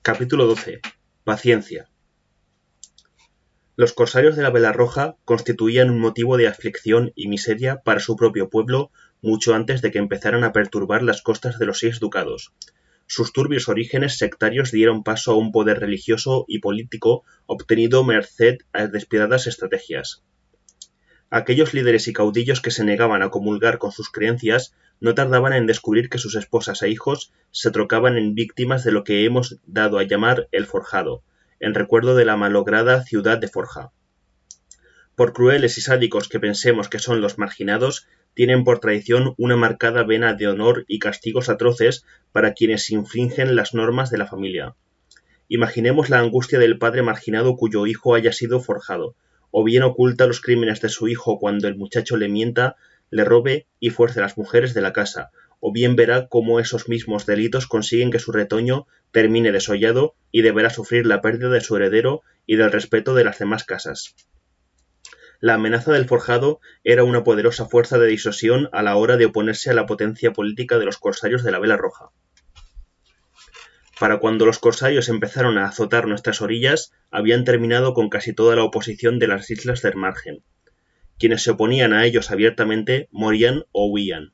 Capítulo 12. Paciencia. Los corsarios de la Vela Roja constituían un motivo de aflicción y miseria para su propio pueblo mucho antes de que empezaran a perturbar las costas de los 6 ducados. Sus turbios orígenes sectarios dieron paso a un poder religioso y político obtenido merced a despiadadas estrategias. Aquellos líderes y caudillos que se negaban a comulgar con sus creencias no tardaban en descubrir que sus esposas e hijos se trocaban en víctimas de lo que hemos dado a llamar el Forjado, en recuerdo de la malograda ciudad de Forja. Por crueles y sádicos que pensemos que son los marginados, tienen por tradición una marcada vena de honor y castigos atroces para quienes infringen las normas de la familia. Imaginemos la angustia del padre marginado cuyo hijo haya sido forjado, o bien oculta los crímenes de su hijo cuando el muchacho le mienta, le robe y fuerce a las mujeres de la casa, o bien verá cómo esos mismos delitos consiguen que su retoño termine desollado y deberá sufrir la pérdida de su heredero y del respeto de las demás casas. La amenaza del forjado era una poderosa fuerza de disuasión a la hora de oponerse a la potencia política de los corsarios de la Vela Roja. Para cuando los corsarios empezaron a azotar nuestras orillas, habían terminado con casi toda la oposición de las islas del margen. Quienes se oponían a ellos abiertamente morían o huían.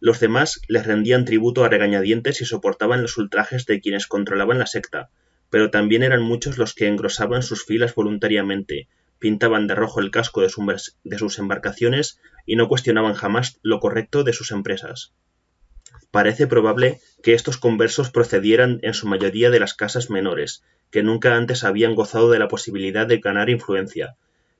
Los demás les rendían tributo a regañadientes y soportaban los ultrajes de quienes controlaban la secta, pero también eran muchos los que engrosaban sus filas voluntariamente, pintaban de rojo el casco de sus embarcaciones y no cuestionaban jamás lo correcto de sus empresas. Parece probable que estos conversos procedieran en su mayoría de las casas menores, que nunca antes habían gozado de la posibilidad de ganar influencia,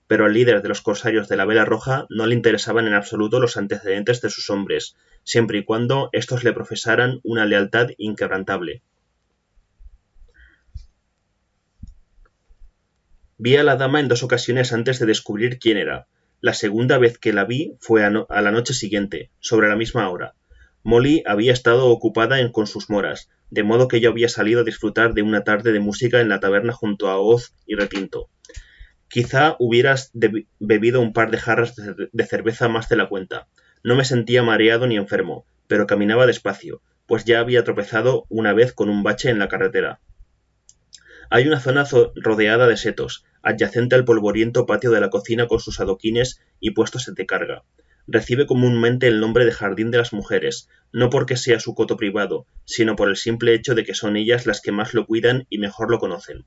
pero al líder de los corsarios de la Vela Roja no le interesaban en absoluto los antecedentes de sus hombres, siempre y cuando éstos le profesaran una lealtad inquebrantable. Vi a la dama en 2 ocasiones antes de descubrir quién era. La segunda vez que la vi fue a la noche siguiente, sobre la misma hora. Molly había estado ocupada con sus moras, de modo que yo había salido a disfrutar de una tarde de música en la taberna junto a hoz y retinto. Quizá hubieras bebido un par de jarras de cerveza más de la cuenta. No me sentía mareado ni enfermo, pero caminaba despacio, pues ya había tropezado una vez con un bache en la carretera. Hay una zona rodeada de setos, adyacente al polvoriento patio de la cocina con sus adoquines y puestos de carga. Recibe comúnmente el nombre de Jardín de las Mujeres, no porque sea su coto privado, sino por el simple hecho de que son ellas las que más lo cuidan y mejor lo conocen.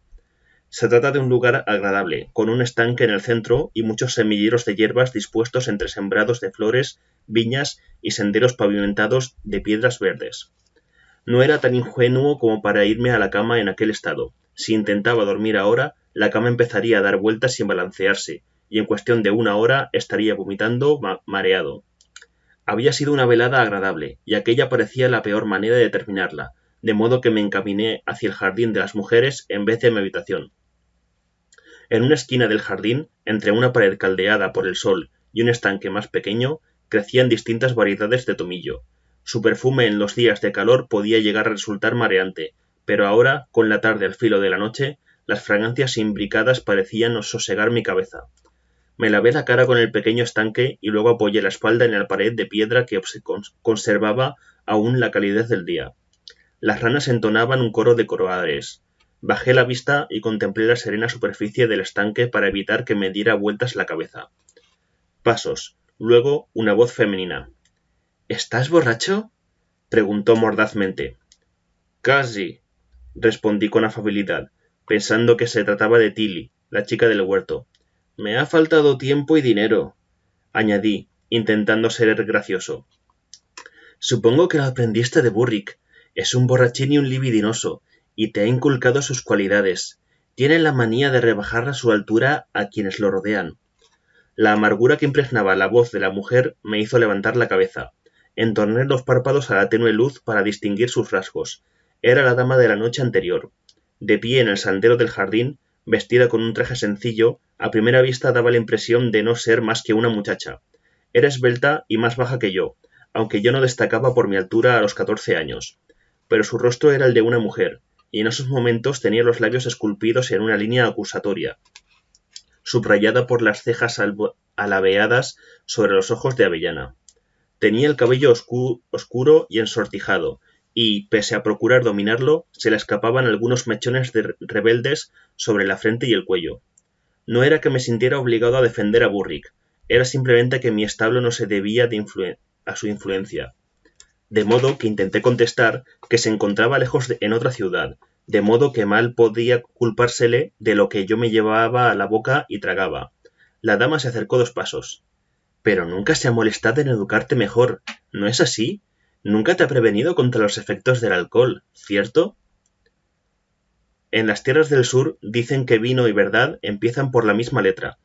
Se trata de un lugar agradable, con un estanque en el centro y muchos semilleros de hierbas dispuestos entre sembrados de flores, viñas y senderos pavimentados de piedras verdes. No era tan ingenuo como para irme a la cama en aquel estado. Si intentaba dormir ahora, la cama empezaría a dar vueltas sin balancearse, y en cuestión de 1 hora estaría vomitando mareado. Había sido una velada agradable, y aquella parecía la peor manera de terminarla, de modo que me encaminé hacia el jardín de las mujeres en vez de mi habitación. En una esquina del jardín, entre una pared caldeada por el sol y un estanque más pequeño, crecían distintas variedades de tomillo. Su perfume en los días de calor podía llegar a resultar mareante, pero ahora, con la tarde al filo de la noche, las fragancias imbricadas parecían sosegar mi cabeza. Me lavé la cara con el pequeño estanque y luego apoyé la espalda en la pared de piedra que conservaba aún la calidez del día. Las ranas entonaban un coro de croades. Bajé la vista y contemplé la serena superficie del estanque para evitar que me diera vueltas la cabeza. Pasos, luego una voz femenina. —¿Estás borracho? —preguntó mordazmente. —Casi —respondí con afabilidad, pensando que se trataba de Tilly, la chica del huerto. —Me ha faltado tiempo y dinero —añadí, intentando ser gracioso. —Supongo que lo aprendiste de Burrick. Es un borrachín y un libidinoso, y te ha inculcado sus cualidades. Tiene la manía de rebajar a su altura a quienes lo rodean. La amargura que impregnaba la voz de la mujer me hizo levantar la cabeza. Entorné los párpados a la tenue luz para distinguir sus rasgos. Era la dama de la noche anterior. De pie en el sendero del jardín, vestida con un traje sencillo, a primera vista daba la impresión de no ser más que una muchacha. Era esbelta y más baja que yo, aunque yo no destacaba por mi altura a los 14 años. Pero su rostro era el de una mujer, y en esos momentos tenía los labios esculpidos en una línea acusatoria, subrayada por las cejas alabeadas sobre los ojos de avellana. Tenía el cabello oscuro y ensortijado, y, pese a procurar dominarlo, se le escapaban algunos mechones rebeldes sobre la frente y el cuello. No era que me sintiera obligado a defender a Burrick, era simplemente que mi establo no se debía a su influencia. De modo que intenté contestar que se encontraba lejos en otra ciudad, de modo que mal podía culpársele de lo que yo me llevaba a la boca y tragaba. La dama se acercó 2 pasos. Pero nunca se ha molestado en educarte mejor, ¿no es así? Nunca te ha prevenido contra los efectos del alcohol, ¿cierto? En las tierras del sur dicen que vino y verdad empiezan por la misma letra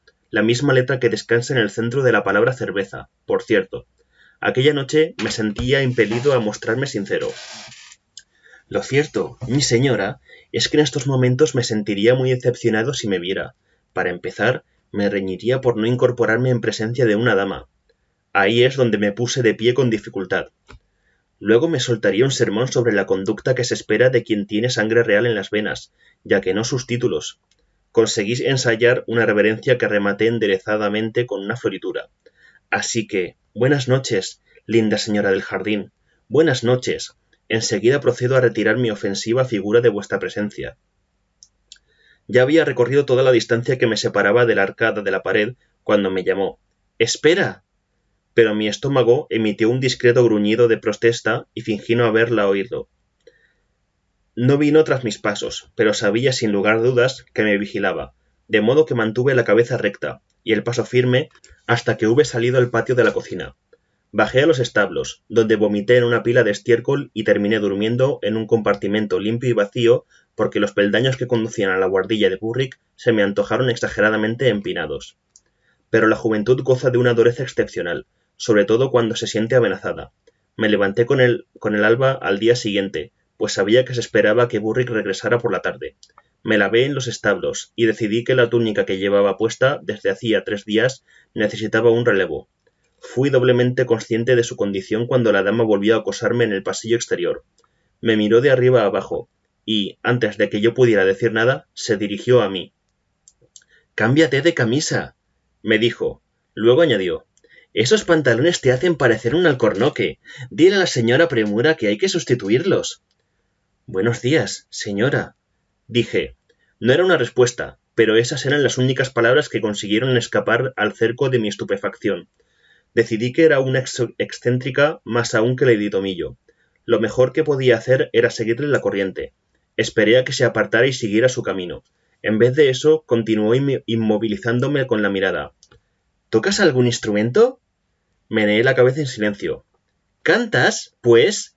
que descansa en el centro de la palabra cerveza, por cierto. Aquella noche me sentía impelido a mostrarme sincero. Lo cierto, mi señora, es que en estos momentos me sentiría muy decepcionado si me viera. Para empezar, me reñiría por no incorporarme en presencia de una dama. Ahí es donde me puse de pie con dificultad. Luego me soltaría un sermón sobre la conducta que se espera de quien tiene sangre real en las venas, ya que no sus títulos. Conseguí ensayar una reverencia que rematé enderezadamente con una floritura. Así que, buenas noches, linda señora del jardín. Buenas noches. Enseguida procedo a retirar mi ofensiva figura de vuestra presencia. Ya había recorrido toda la distancia que me separaba de la arcada de la pared cuando me llamó. ¡Espera! Pero mi estómago emitió un discreto gruñido de protesta y fingí no haberla oído. No vino tras mis pasos, pero sabía sin lugar a dudas que me vigilaba, de modo que mantuve la cabeza recta y el paso firme hasta que hube salido al patio de la cocina. Bajé a los establos, donde vomité en una pila de estiércol y terminé durmiendo en un compartimento limpio y vacío porque los peldaños que conducían a la buhardilla de Burrick se me antojaron exageradamente empinados. Pero la juventud goza de una dureza excepcional, sobre todo cuando se siente amenazada. Me levanté con el alba al día siguiente, pues sabía que se esperaba que Burrick regresara por la tarde. Me lavé en los establos y decidí que la túnica que llevaba puesta desde hacía 3 días necesitaba un relevo. Fui doblemente consciente de su condición cuando la dama volvió a acosarme en el pasillo exterior. Me miró de arriba a abajo y, antes de que yo pudiera decir nada, se dirigió a mí. «¡Cámbiate de camisa!», me dijo. Luego añadió: «Esos pantalones te hacen parecer un alcornoque. Dile a la señora Premura que hay que sustituirlos». «Buenos días, señora», dije. No era una respuesta, pero esas eran las únicas palabras que consiguieron escapar al cerco de mi estupefacción. Decidí que era una excéntrica más aún que Lady Tomillo. Lo mejor que podía hacer era seguirle la corriente. Esperé a que se apartara y siguiera su camino. En vez de eso, continuó inmovilizándome con la mirada. «¿Tocas algún instrumento?». Meneé la cabeza en silencio. «¿Cantas, pues?».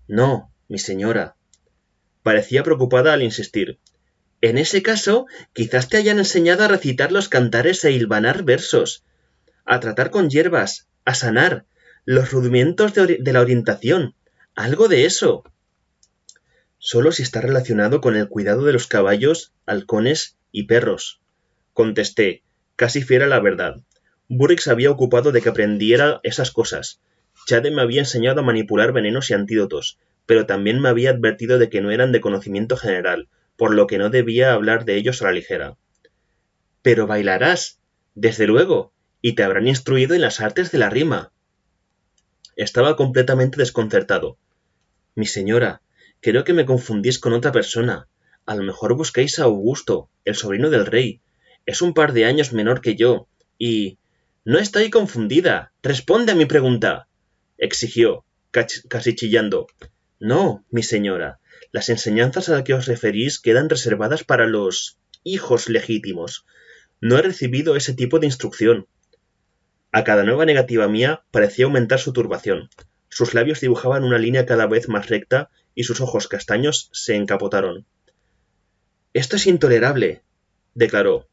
«No, mi señora». Parecía preocupada al insistir. «En ese caso, quizás te hayan enseñado a recitar los cantares e hilvanar versos, a tratar con hierbas, a sanar, los rudimentos de la orientación, algo de eso». «Solo si está relacionado con el cuidado de los caballos, halcones y perros», contesté, casi fiel a la verdad. Burrick se había ocupado de que aprendiera esas cosas. Chade me había enseñado a manipular venenos y antídotos, pero también me había advertido de que no eran de conocimiento general, por lo que no debía hablar de ellos a la ligera. «Pero bailarás, desde luego, y te habrán instruido en las artes de la rima». Estaba completamente desconcertado. «Mi señora, creo que me confundís con otra persona. A lo mejor buscáis a Augusto, el sobrino del rey. Es un par de años menor que yo, y... «No estoy confundida. Responde a mi pregunta», exigió, casi chillando. «No, mi señora. Las enseñanzas a las que os referís quedan reservadas para los hijos legítimos. No he recibido ese tipo de instrucción». A cada nueva negativa mía parecía aumentar su turbación. Sus labios dibujaban una línea cada vez más recta y sus ojos castaños se encapotaron. «Esto es intolerable», declaró.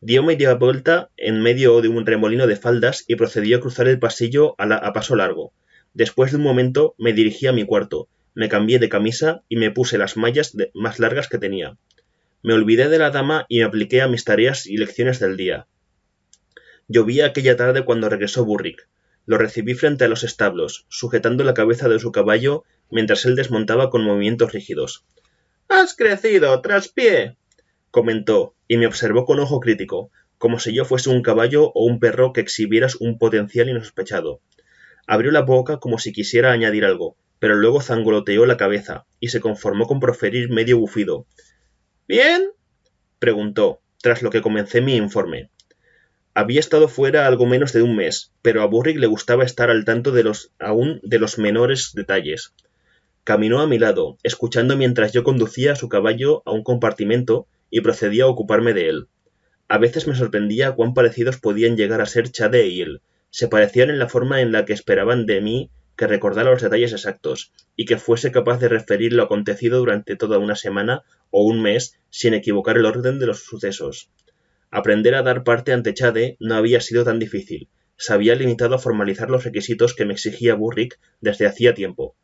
Dio media vuelta en medio de un remolino de faldas y procedió a cruzar el pasillo a paso largo. Después de un momento me dirigí a mi cuarto, me cambié de camisa y me puse las mallas más largas que tenía. Me olvidé de la dama y me apliqué a mis tareas y lecciones del día. Llovía aquella tarde cuando regresó Burrick. Lo recibí frente a los establos, sujetando la cabeza de su caballo mientras él desmontaba con movimientos rígidos. «¡Has crecido, traspié!», comentó, y me observó con ojo crítico, como si yo fuese un caballo o un perro que exhibieras un potencial insospechado. Abrió la boca como si quisiera añadir algo, pero luego zangoloteó la cabeza y se conformó con proferir medio bufido. —¿Bien? —preguntó, tras lo que comencé mi informe. Había estado fuera algo menos de un mes, pero a Burrick le gustaba estar al tanto de los menores detalles. Caminó a mi lado, escuchando mientras yo conducía a su caballo a un compartimento y procedía a ocuparme de él. A veces me sorprendía cuán parecidos podían llegar a ser Chade y él. Se parecían en la forma en la que esperaban de mí que recordara los detalles exactos, y que fuese capaz de referir lo acontecido durante toda una semana o un mes sin equivocar el orden de los sucesos. Aprender a dar parte ante Chade no había sido tan difícil. Se había limitado a formalizar los requisitos que me exigía Burrick desde hacía tiempo.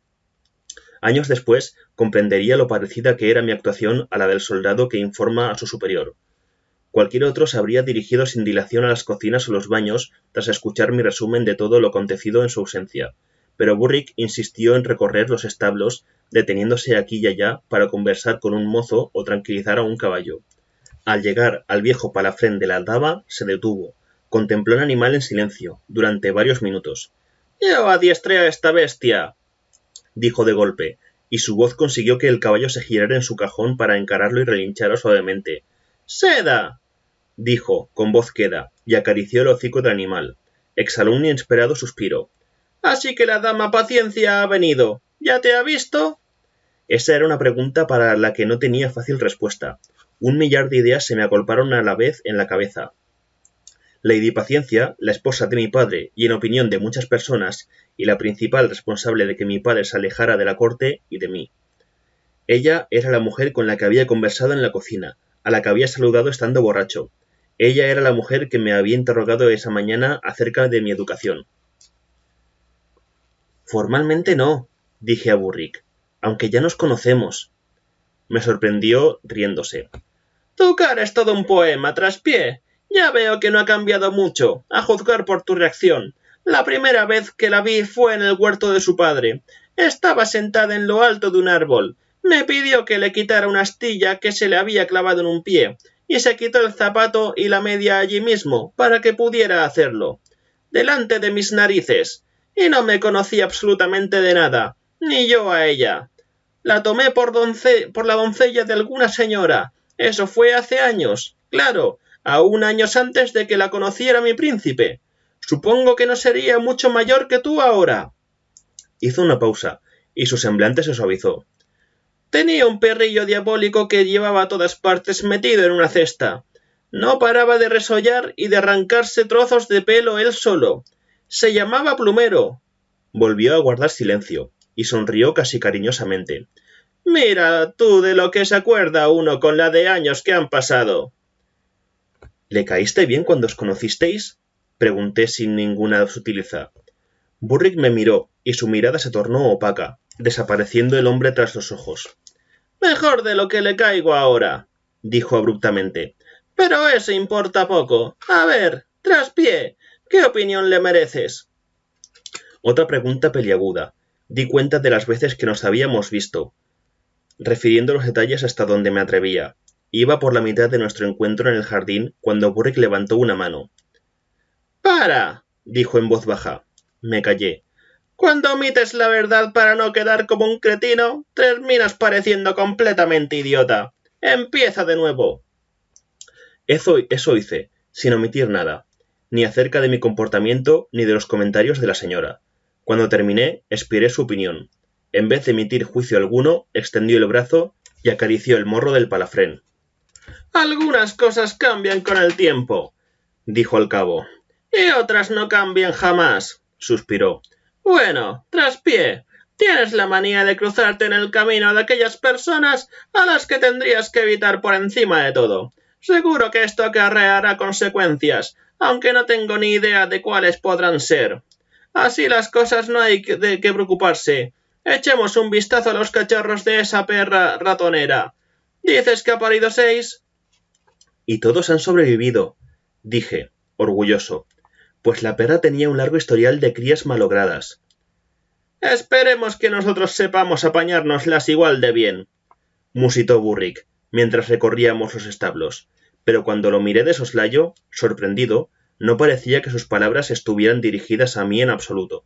Años después comprendería lo parecida que era mi actuación a la del soldado que informa a su superior. Cualquier otro se habría dirigido sin dilación a las cocinas o los baños tras escuchar mi resumen de todo lo acontecido en su ausencia, pero Burrick insistió en recorrer los establos, deteniéndose aquí y allá para conversar con un mozo o tranquilizar a un caballo. Al llegar al viejo palafrén de la aldaba, se detuvo. Contempló el animal en silencio, durante varios minutos. —Yo adiestré a esta bestia —dijo de golpe, y su voz consiguió que el caballo se girara en su cajón para encararlo y relinchara suavemente. —¡Seda! —dijo, con voz queda, y acarició el hocico del animal. Exhaló un inesperado suspiro. —Así que la dama Paciencia ha venido. ¿Ya te ha visto? Esa era una pregunta para la que no tenía fácil respuesta. Un millar de ideas se me agolparon a la vez en la cabeza. Lady Paciencia, la esposa de mi padre y en opinión de muchas personas, y la principal responsable de que mi padre se alejara de la corte y de mí. Ella era la mujer con la que había conversado en la cocina, a la que había saludado estando borracho. Ella era la mujer que me había interrogado esa mañana acerca de mi educación. —Formalmente no —dije a Burrick—, aunque ya nos conocemos. Me sorprendió riéndose. —Tu cara es todo un poema, traspié. Ya veo que no ha cambiado mucho, a juzgar por tu reacción. La primera vez que la vi fue en el huerto de su padre. Estaba sentada en lo alto de un árbol. Me pidió que le quitara una astilla que se le había clavado en un pie, y se quitó el zapato y la media allí mismo, para que pudiera hacerlo. Delante de mis narices. Y no me conocía absolutamente de nada, ni yo a ella. La tomé por la doncella de alguna señora. Eso fue hace años, claro, aún años antes de que la conociera mi príncipe. Supongo que no sería mucho mayor que tú ahora. Hizo una pausa, y su semblante se suavizó. Tenía un perrillo diabólico que llevaba a todas partes metido en una cesta. No paraba de resollar y de arrancarse trozos de pelo él solo. Se llamaba Plumero. Volvió a guardar silencio, y sonrió casi cariñosamente. Mira tú de lo que se acuerda uno con la de años que han pasado. ¿Le caíste bien cuando os conocisteis? Pregunté sin ninguna sutileza. Burrick me miró, y su mirada se tornó opaca, desapareciendo el hombre tras los ojos. Mejor de lo que le caigo ahora, dijo abruptamente. Pero eso importa poco. A ver, traspié, ¿qué opinión le mereces? Otra pregunta peliaguda. Di cuenta de las veces que nos habíamos visto, refiriendo los detalles hasta donde me atrevía. Iba por la mitad de nuestro encuentro en el jardín cuando Burrick levantó una mano. —¡Para! —dijo en voz baja. Me callé. Cuando omites la verdad para no quedar como un cretino, terminas pareciendo completamente idiota. Empieza de nuevo. Eso hice, sin omitir nada, ni acerca de mi comportamiento ni de los comentarios de la señora. Cuando terminé, expiré su opinión. En vez de emitir juicio alguno, extendió el brazo y acarició el morro del palafrén. —Algunas cosas cambian con el tiempo —dijo al cabo—, y otras no cambian jamás —suspiró—. Bueno, traspié, tienes la manía de cruzarte en el camino de aquellas personas a las que tendrías que evitar por encima de todo. Seguro que esto acarreará consecuencias, aunque no tengo ni idea de cuáles podrán ser. Así las cosas no hay de qué preocuparse. Echemos un vistazo a los cachorros de esa perra ratonera. ¿Dices que ha parido 6? Y todos han sobrevivido, dije, orgulloso, pues la perra tenía un largo historial de crías malogradas. Esperemos que nosotros sepamos apañárnoslas igual de bien, musitó Burrick, mientras recorríamos los establos, pero cuando lo miré de soslayo, sorprendido, no parecía que sus palabras estuvieran dirigidas a mí en absoluto.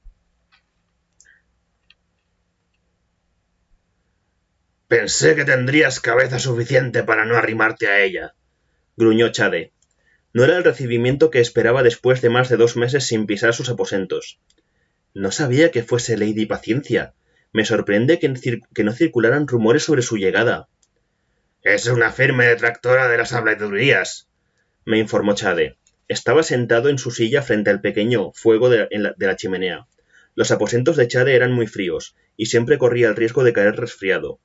Pensé que tendrías cabeza suficiente para no arrimarte a ella, gruñó Chade. No era el recibimiento que esperaba después de más de 2 meses sin pisar sus aposentos. No sabía que fuese Lady Paciencia. Me sorprende que no circularan rumores sobre su llegada. Es una firme detractora de las habladurías, me informó Chade. Estaba sentado en su silla frente al pequeño fuego de la chimenea. Los aposentos de Chade eran muy fríos, y siempre corría el riesgo de caer resfriado.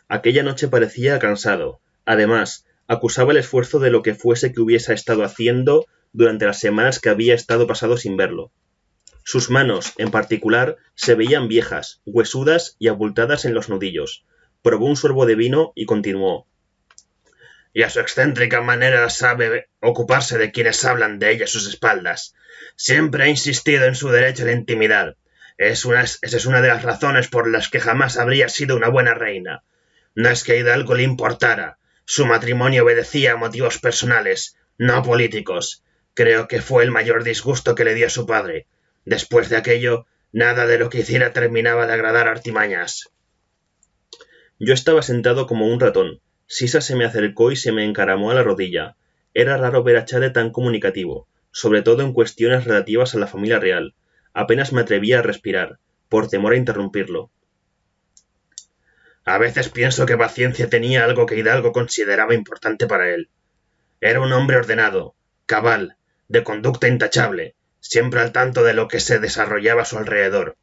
Aquella noche parecía cansado. Además, acusaba el esfuerzo de lo que fuese que hubiese estado haciendo durante las semanas que había estado pasado sin verlo. Sus manos, en particular, se veían viejas, huesudas y abultadas en los nudillos. Probó un sorbo de vino y continuó. Y a su excéntrica manera sabe ocuparse de quienes hablan de ella a sus espaldas. Siempre ha insistido en su derecho a la intimidad. Esa es una de las razones por las que jamás habría sido una buena reina. No es que a Hidalgo le importara. Su matrimonio obedecía a motivos personales, no políticos. Creo que fue el mayor disgusto que le dio a su padre. Después de aquello, nada de lo que hiciera terminaba de agradar a Artimañas. Yo estaba sentado como un ratón. Sisa se me acercó y se me encaramó a la rodilla. Era raro ver a Chade tan comunicativo, sobre todo en cuestiones relativas a la familia real. Apenas me atrevía a respirar, por temor a interrumpirlo. A veces pienso que Paciencia tenía algo que Hidalgo consideraba importante para él. Era un hombre ordenado, cabal, de conducta intachable, siempre al tanto de lo que se desarrollaba a su alrededor.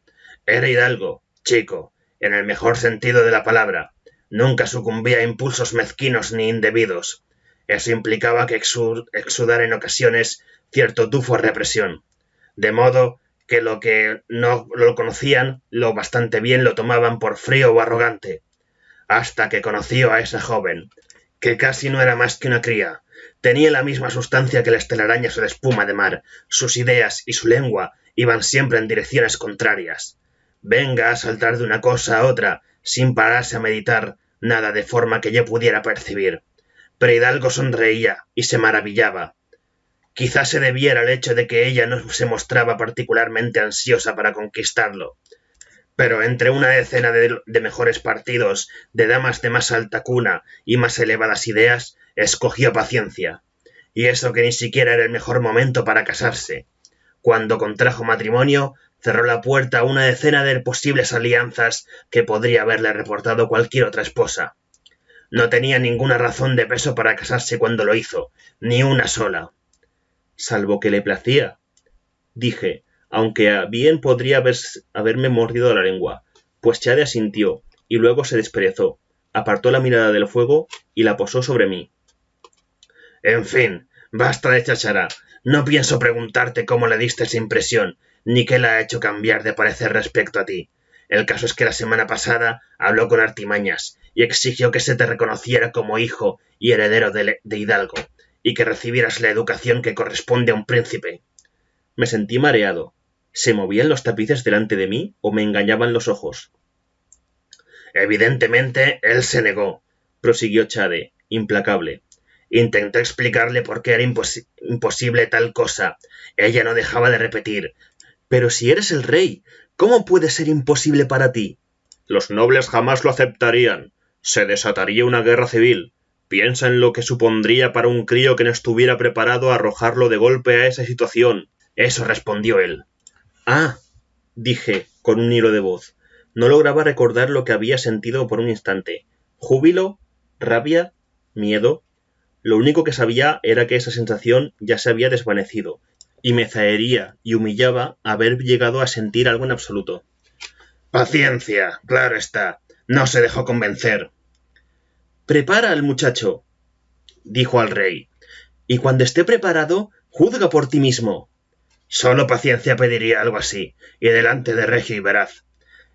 Era Hidalgo, chico, en el mejor sentido de la palabra. Nunca sucumbía a impulsos mezquinos ni indebidos. Eso implicaba que exudara en ocasiones cierto tufo de represión. De modo que lo que no lo conocían lo bastante bien lo tomaban por frío o arrogante. Hasta que conoció a esa joven, que casi no era más que una cría. Tenía la misma sustancia que las telarañas o la espuma de mar. Sus ideas y su lengua iban siempre en direcciones contrarias. Venga a saltar de una cosa a otra, sin pararse a meditar nada de forma que yo pudiera percibir. Pero Hidalgo sonreía y se maravillaba. Quizás se debiera al hecho de que ella no se mostraba particularmente ansiosa para conquistarlo. Pero entre una decena de mejores partidos, de damas de más alta cuna y más elevadas ideas, escogió Paciencia. Y eso que ni siquiera era el mejor momento para casarse. Cuando contrajo matrimonio, cerró la puerta a una decena de posibles alianzas que podría haberle reportado cualquier otra esposa. No tenía ninguna razón de peso para casarse cuando lo hizo, ni una sola. Salvo que le placía, dije, aunque bien podría haberme mordido la lengua, pues Chade asintió, y luego se desperezó, apartó la mirada del fuego y la posó sobre mí. En fin, basta de cháchara. No pienso preguntarte cómo le diste esa impresión, ni qué la ha hecho cambiar de parecer respecto a ti. El caso es que la semana pasada habló con Artimañas y exigió que se te reconociera como hijo y heredero de Hidalgo, y que recibieras la educación que corresponde a un príncipe. Me sentí mareado. ¿Se movían los tapices delante de mí o me engañaban los ojos? Evidentemente, él se negó, prosiguió Chade, implacable. Intenté explicarle por qué era imposible tal cosa. Ella no dejaba de repetir. Pero si eres el rey, ¿cómo puede ser imposible para ti? Los nobles jamás lo aceptarían. Se desataría una guerra civil. Piensa en lo que supondría para un crío que no estuviera preparado a arrojarlo de golpe a esa situación. Eso respondió él. Ah, dije, con un hilo de voz. No lograba recordar lo que había sentido por un instante. ¿Júbilo? ¿Rabia? ¿Miedo? Lo único que sabía era que esa sensación ya se había desvanecido, y me zahería y humillaba haber llegado a sentir algo en absoluto. Paciencia, claro está. No se dejó convencer. Prepara al muchacho, dijo al rey, y cuando esté preparado, juzga por ti mismo. Solo Paciencia pediría algo así, y delante de Regio y Veraz.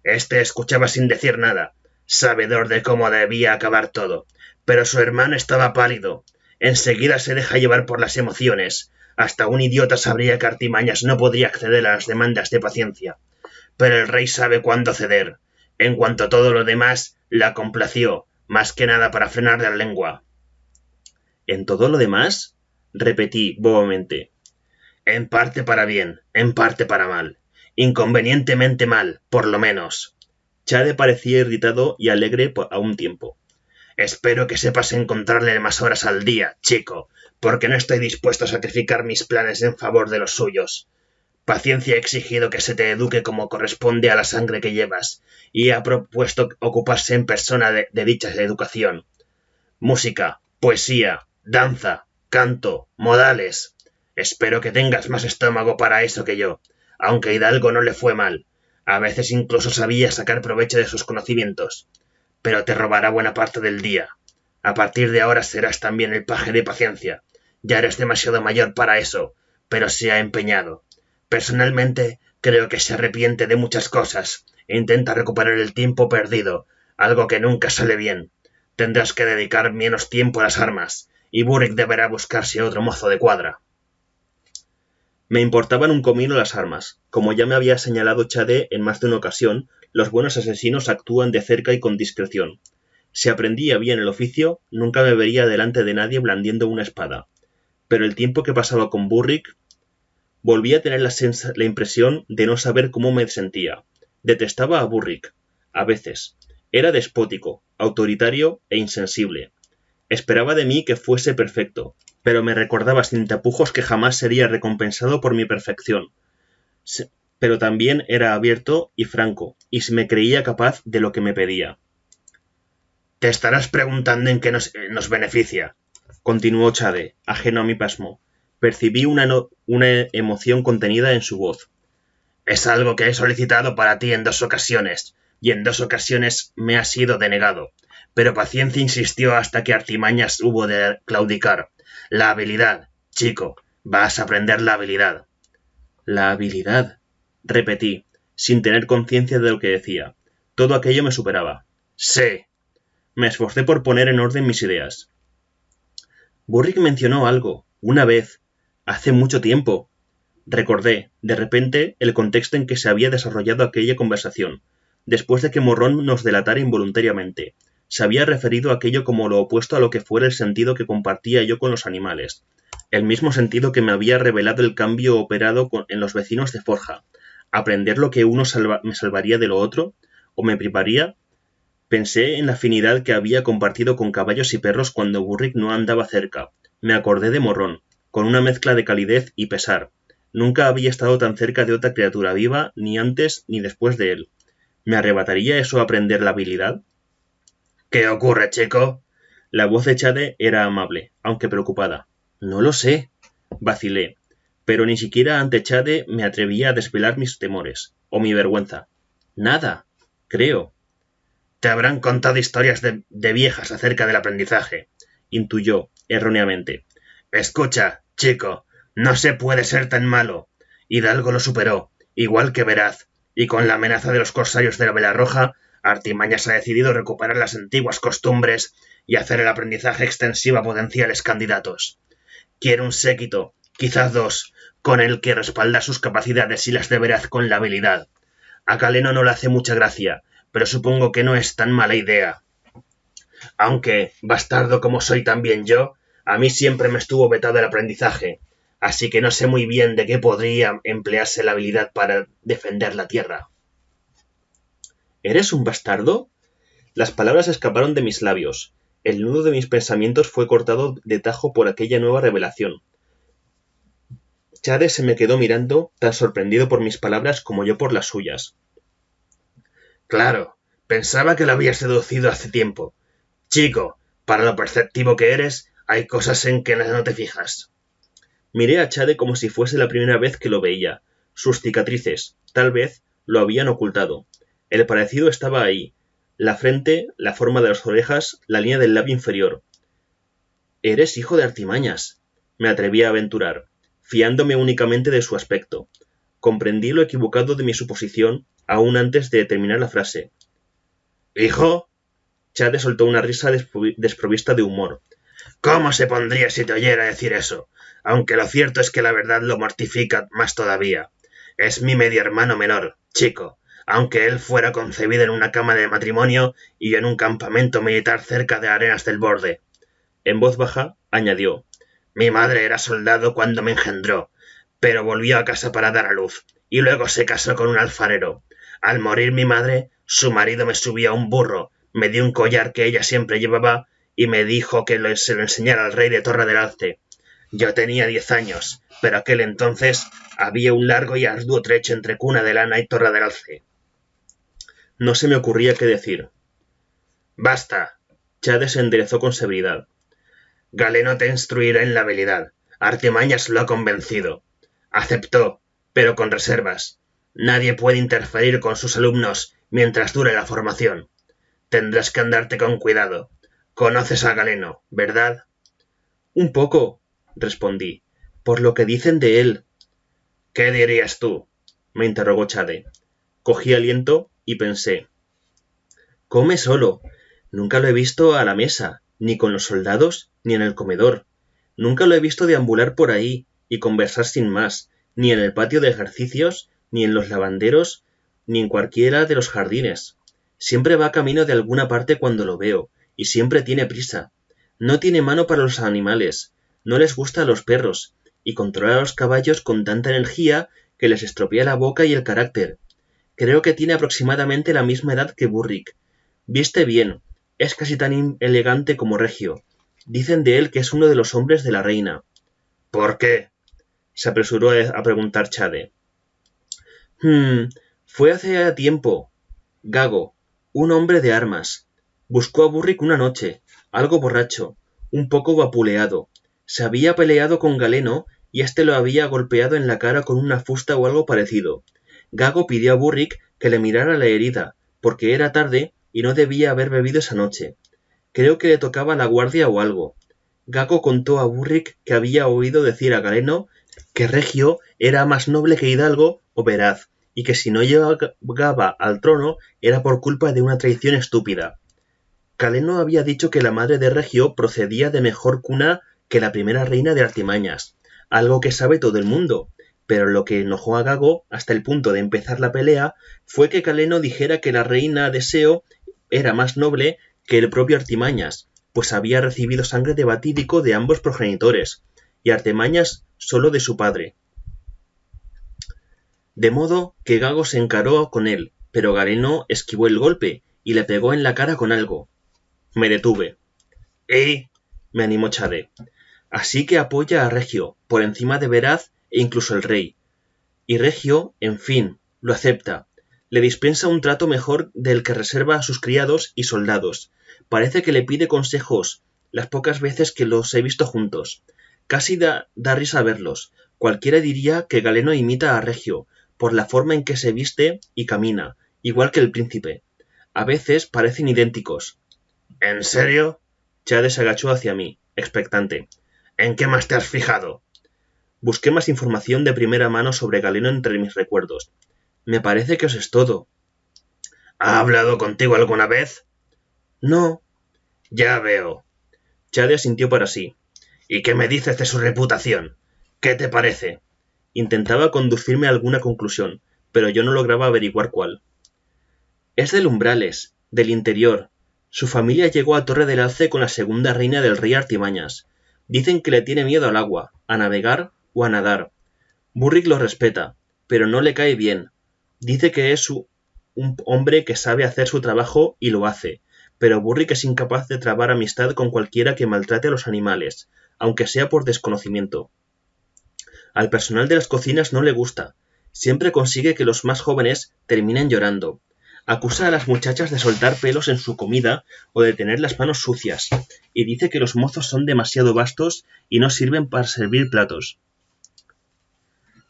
Este escuchaba sin decir nada, sabedor de cómo debía acabar todo, pero su hermano estaba pálido. Enseguida se deja llevar por las emociones. Hasta un idiota sabría que Artimañas no podría acceder a las demandas de Paciencia. Pero el rey sabe cuándo ceder. En cuanto a todo lo demás, la complació, más que nada para frenarle la lengua. ¿En todo lo demás? Repetí bobamente. En parte para bien, en parte para mal. Inconvenientemente mal, por lo menos. Chade parecía irritado y alegre a un tiempo. «Espero que sepas encontrarle más horas al día, chico, porque no estoy dispuesto a sacrificar mis planes en favor de los suyos. Paciencia ha exigido que se te eduque como corresponde a la sangre que llevas, y ha propuesto ocuparse en persona de dicha educación. Música, poesía, danza, canto, modales. Espero que tengas más estómago para eso que yo, aunque a Hidalgo no le fue mal. A veces incluso sabía sacar provecho de sus conocimientos. Pero te robará buena parte del día. A partir de ahora serás también el paje de Paciencia. Ya eres demasiado mayor para eso, pero se ha empeñado. Personalmente, creo que se arrepiente de muchas cosas e intenta recuperar el tiempo perdido, algo que nunca sale bien. Tendrás que dedicar menos tiempo a las armas, y Burrick deberá buscarse otro mozo de cuadra». Me importaban un comino las armas. Como ya me había señalado Chade en más de una ocasión, los buenos asesinos actúan de cerca y con discreción. Si aprendía bien el oficio, nunca me vería delante de nadie blandiendo una espada. Pero el tiempo que pasaba con Burrick, volví a tener la impresión de no saber cómo me sentía. Detestaba a Burrick. A veces. Era despótico, autoritario e insensible. Esperaba de mí que fuese perfecto, pero me recordaba sin tapujos que jamás sería recompensado por mi perfección. Pero también era abierto y franco, y me creía capaz de lo que me pedía. «Te estarás preguntando en qué nos beneficia», continuó Chade, ajeno a mi pasmo. Percibí una emoción contenida en su voz. «Es algo que he solicitado para ti en 2 ocasiones, y en 2 ocasiones me ha sido denegado. Pero Paciencia insistió hasta que Artimañas hubo de claudicar. La habilidad, chico, vas a aprender la habilidad». «La habilidad», repetí, sin tener conciencia de lo que decía. Todo aquello me superaba. «Sí». Me esforcé por poner en orden mis ideas. Burrick mencionó algo, una vez, hace mucho tiempo. Recordé, de repente, el contexto en que se había desarrollado aquella conversación, después de que Morrón nos delatara involuntariamente. Se había referido a aquello como lo opuesto a lo que fuera el sentido que compartía yo con los animales, el mismo sentido que me había revelado el cambio operado en los vecinos de Forja. ¿Aprender lo que uno me salvaría de lo otro? ¿O me privaría? Pensé en la afinidad que había compartido con caballos y perros cuando Burrick no andaba cerca. Me acordé de Morrón, con una mezcla de calidez y pesar. Nunca había estado tan cerca de otra criatura viva, ni antes ni después de él. ¿Me arrebataría eso aprender la habilidad? «¿Qué ocurre, chico?» La voz de Chade era amable, aunque preocupada. «No lo sé», vacilé, pero ni siquiera ante Chade me atrevía a desvelar mis temores, o mi vergüenza. «Nada, creo». «Te habrán contado historias de viejas acerca del aprendizaje», intuyó, erróneamente. «Escucha, chico, no se puede ser tan malo. Hidalgo lo superó, igual que Veraz, y con la amenaza de los corsarios de la Vela Roja, Artimañas ha decidido recuperar las antiguas costumbres y hacer el aprendizaje extensivo a potenciales candidatos. Quiere un séquito, quizás 2, con el que respaldar sus capacidades y las de Veraz con la habilidad. A Galeno no le hace mucha gracia, pero supongo que no es tan mala idea. Aunque, bastardo como soy también yo, a mí siempre me estuvo vetado el aprendizaje, así que no sé muy bien de qué podría emplearse la habilidad para defender la tierra». «¿Eres un bastardo?» Las palabras escaparon de mis labios. El nudo de mis pensamientos fue cortado de tajo por aquella nueva revelación. Chade se me quedó mirando, tan sorprendido por mis palabras como yo por las suyas. «Claro, pensaba que lo había seducido hace tiempo. Chico, para lo perceptivo que eres, hay cosas en que no te fijas». Miré a Chade como si fuese la primera vez que lo veía. Sus cicatrices, tal vez, lo habían ocultado. El parecido estaba ahí. La frente, la forma de las orejas, la línea del labio inferior. «Eres hijo de Artimañas», me atreví a aventurar, fiándome únicamente de su aspecto. Comprendí lo equivocado de mi suposición aún antes de terminar la frase. «¿Hijo?» Chade soltó una risa desprovista de humor. «¿Cómo se pondría si te oyera decir eso? Aunque lo cierto es que la verdad lo mortifica más todavía. Es mi medio hermano menor, chico, aunque él fuera concebido en una cama de matrimonio y en un campamento militar cerca de Arenas del Borde». En voz baja, añadió. «Mi madre era soldado cuando me engendró, pero volvió a casa para dar a luz, y luego se casó con un alfarero. Al morir mi madre, Su marido me subió a un burro, me dio un collar que ella siempre llevaba y me dijo que se lo enseñara al rey de Torre del Alce. Yo tenía 10 años, pero aquel entonces había un largo y arduo trecho entre Cuna de Lana y Torre del Alce. No se me ocurría qué decir. «Basta». Chade se enderezó con severidad. «Galeno te instruirá en la habilidad. Artimañas lo ha convencido. Aceptó, pero con reservas. Nadie puede interferir con sus alumnos mientras dure la formación. Tendrás que andarte con cuidado. Conoces a Galeno, ¿verdad?» «Un poco», respondí, «por lo que dicen de él». «¿Qué dirías tú?», me interrogó Chade. Cogí aliento y pensé. «Come solo. Nunca lo he visto a la mesa, ni con los soldados, ni en el comedor. Nunca lo he visto deambular por ahí y conversar sin más, ni en el patio de ejercicios, ni en los lavanderos, ni en cualquiera de los jardines. Siempre va camino de alguna parte cuando lo veo, y siempre tiene prisa. No tiene mano para los animales, no les gusta a los perros, y controla a los caballos con tanta energía que les estropea la boca y el carácter. Creo que tiene aproximadamente la misma edad que Burrick. Viste bien, es casi tan elegante como regio. Dicen de él que es uno de los hombres de la reina». «¿Por qué?», se apresuró a preguntar Chade. Fue hace tiempo. Gago, un hombre de armas. Buscó a Burrick una noche, algo borracho, un poco vapuleado. Se había peleado con Galeno y éste lo había golpeado en la cara con una fusta o algo parecido. Gago pidió a Burrick que le mirara la herida, porque era tarde y no debía haber bebido esa noche. Creo que le tocaba la guardia o algo. Gago contó a Burrick que había oído decir a Galeno que Regio era más noble que hidalgo o veraz, y que si no llegaba al trono era por culpa de una traición estúpida. Galeno había dicho que la madre de Regio procedía de mejor cuna que la primera reina de Artimañas, algo que sabe todo el mundo, pero lo que enojó a Gago hasta el punto de empezar la pelea fue que Galeno dijera que la reina de Seo era más noble que el propio Artimañas, pues había recibido sangre de Batídico de ambos progenitores, y Artimañas solo de su padre. De modo que Gago se encaró con él, pero Galeno esquivó el golpe y le pegó en la cara con algo. Me detuve. «¡Eh!», me animó Chade. «Así que apoya a Regio, por encima de Veraz e incluso el rey. Y Regio, en fin, lo acepta. Le dispensa un trato mejor del que reserva a sus criados y soldados. Parece que le pide consejos las pocas veces que los he visto juntos. Casi da risa verlos. Cualquiera diría que Galeno imita a Regio, por la forma en que se viste y camina, igual que el príncipe. A veces parecen idénticos». «¿En serio?». Chade se agachó hacia mí, expectante. «¿En qué más te has fijado?». Busqué más información de primera mano sobre Galeno entre mis recuerdos. «Me parece que eso es todo». «¿Ha hablado contigo alguna vez?». «No». «Ya veo». Chade asintió para sí. «¿Y qué me dices de su reputación? ¿Qué te parece?». Intentaba conducirme a alguna conclusión, pero yo no lograba averiguar cuál. «Es del Umbrales, del interior. Su familia llegó a Torre del Alce con la segunda reina del rey Artimañas. Dicen que le tiene miedo al agua, a navegar o a nadar. Burrick lo respeta, pero no le cae bien. Dice que es un hombre que sabe hacer su trabajo y lo hace, pero Burrick es incapaz de trabar amistad con cualquiera que maltrate a los animales, aunque sea por desconocimiento. Al personal de las cocinas no le gusta. Siempre consigue que los más jóvenes terminen llorando. Acusa a las muchachas de soltar pelos en su comida o de tener las manos sucias, y dice que los mozos son demasiado vastos y no sirven para servir platos.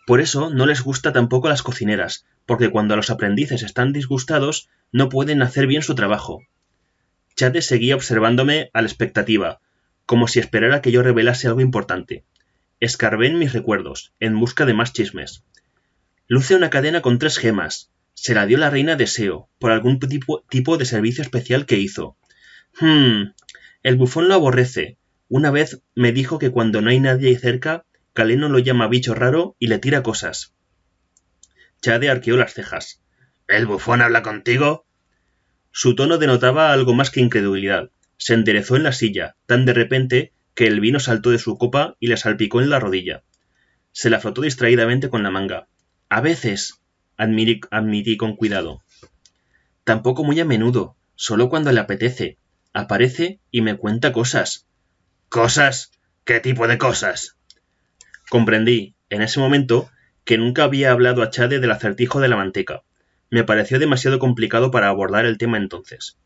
Por eso no les gusta tampoco a las cocineras, porque cuando los aprendices están disgustados no pueden hacer bien su trabajo. Chade seguía observándome a la expectativa, como si esperara que yo revelase algo importante. Escarbé en mis recuerdos, en busca de más chismes. Luce una cadena con 3 gemas. Se la dio la reina de Seo, por algún tipo de servicio especial que hizo. El bufón lo aborrece. Una vez me dijo que cuando no hay nadie cerca, Galeno lo llama bicho raro y le tira cosas. Chade arqueó las cejas. ¿El bufón habla contigo? Su tono denotaba algo más que incredulidad. Se enderezó en la silla, tan de repente que el vino saltó de su copa y le salpicó en la rodilla. Se la frotó distraídamente con la manga. «A veces», admití con cuidado. Tampoco muy a menudo, solo cuando le apetece. Aparece y me cuenta cosas. ¿Cosas? ¿Qué tipo de cosas? Comprendí, en ese momento, que nunca había hablado a Chade del acertijo de la manteca. Me pareció demasiado complicado para abordar el tema entonces.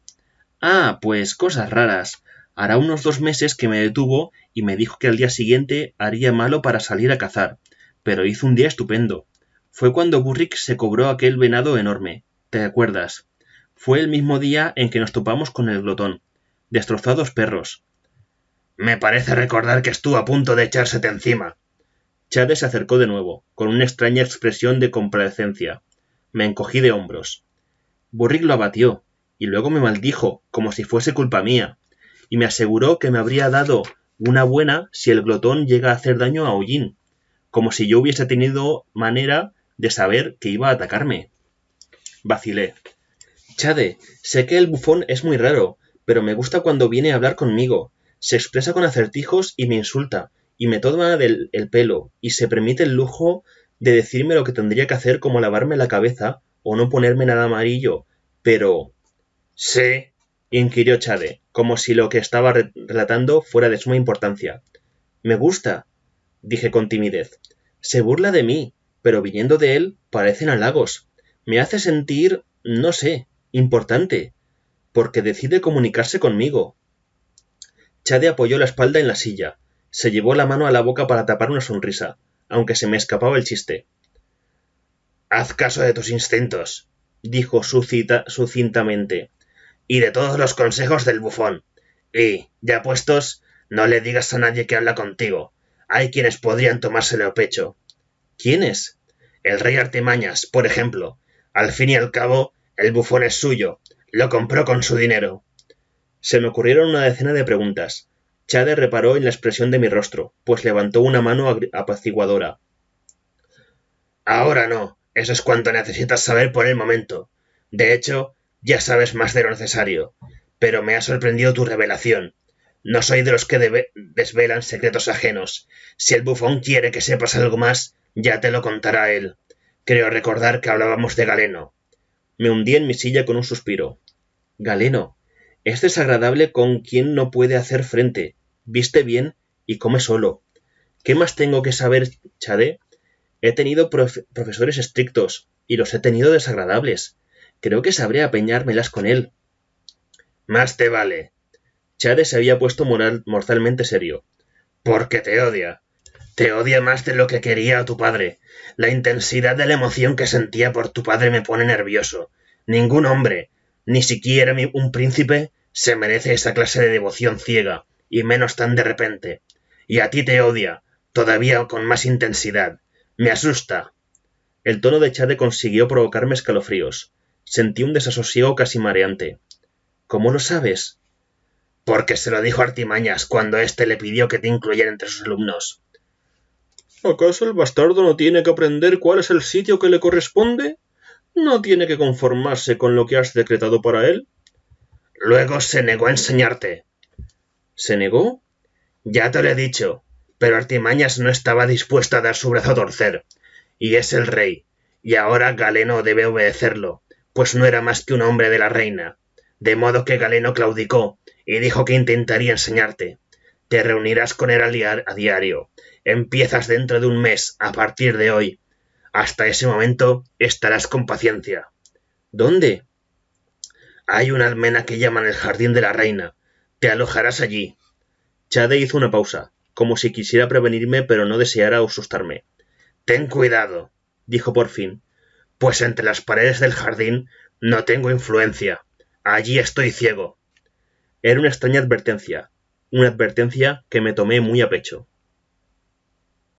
Ah, pues cosas raras. Hará unos 2 meses que me detuvo y me dijo que al día siguiente haría malo para salir a cazar, pero hizo un día estupendo. Fue cuando Burrick se cobró aquel venado enorme. ¿Te acuerdas? Fue el mismo día en que nos topamos con el glotón. Destrozó a 2 perros. Me parece recordar que estuvo a punto de echársete encima. Chade se acercó de nuevo, con una extraña expresión de complacencia. Me encogí de hombros. Burrick lo abatió, y luego me maldijo, como si fuese culpa mía, y me aseguró que me habría dado una buena si el glotón llega a hacer daño a Hollín, como si yo hubiese tenido manera de saber que iba a atacarme. Vacilé. Chade, sé que el bufón es muy raro, pero me gusta cuando viene a hablar conmigo. Se expresa con acertijos y me insulta, y me toma el pelo, y se permite el lujo de decirme lo que tendría que hacer, como lavarme la cabeza o no ponerme nada amarillo. Pero... ¿Sí? Inquirió Chade, como si lo que estaba relatando fuera de suma importancia. Me gusta, dije con timidez. Se burla de mí, pero viniendo de él parecen halagos. Me hace sentir, no sé, importante, porque decide comunicarse conmigo. Chade apoyó la espalda en la silla. Se llevó la mano a la boca para tapar una sonrisa, aunque se me escapaba el chiste. Haz caso de tus instintos, dijo sucintamente, y de todos los consejos del bufón. Y, ya puestos, no le digas a nadie que habla contigo. Hay quienes podrían tomárselo a pecho. ¿Quiénes? El rey Artimañas, por ejemplo. Al fin y al cabo, el bufón es suyo. Lo compró con su dinero. Se me ocurrieron una decena de preguntas. Chade reparó en la expresión de mi rostro, pues levantó una mano apaciguadora. Ahora no. Eso es cuanto necesitas saber por el momento. De hecho, ya sabes más de lo necesario. Pero me ha sorprendido tu revelación. No soy de los que desvelan secretos ajenos. Si el bufón quiere que sepas algo más, ya te lo contará él. Creo recordar que hablábamos de Galeno. Me hundí en mi silla con un suspiro. Galeno. Es desagradable con quien no puede hacer frente. Viste bien y come solo. ¿Qué más tengo que saber, Chade? He tenido profesores estrictos, y los he tenido desagradables. Creo que sabré apañármelas con él. Más te vale. Chade se había puesto mortalmente serio. Porque te odia. Te odia más de lo que quería a tu padre. La intensidad de la emoción que sentía por tu padre me pone nervioso. Ningún hombre, ni siquiera un príncipe, se merece esa clase de devoción ciega, y menos tan de repente. Y a ti te odia, todavía con más intensidad. Me asusta. El tono de Chade consiguió provocarme escalofríos. Sentí un desasosiego casi mareante. ¿Cómo lo sabes? Porque se lo dijo Artimañas cuando éste le pidió que te incluyera entre sus alumnos. ¿Acaso el bastardo no tiene que aprender cuál es el sitio que le corresponde? ¿No tiene que conformarse con lo que has decretado para él? Luego se negó a enseñarte. ¿Se negó? Ya te lo he dicho, pero Artimañas no estaba dispuesto a dar su brazo a torcer, y es el rey, y ahora Galeno debe obedecerlo, pues no era más que un hombre de la reina, de modo que Galeno claudicó, y dijo que intentaría enseñarte. Te reunirás con él a diario. Empiezas dentro de un mes, a partir de hoy. Hasta ese momento estarás con paciencia. ¿Dónde? Hay una almena que llaman el Jardín de la Reina. Te alojarás allí. Chade hizo una pausa, como si quisiera prevenirme pero no deseara asustarme. Ten cuidado, dijo por fin, pues entre las paredes del jardín no tengo influencia. Allí estoy ciego. Era una extraña advertencia, una advertencia que me tomé muy a pecho.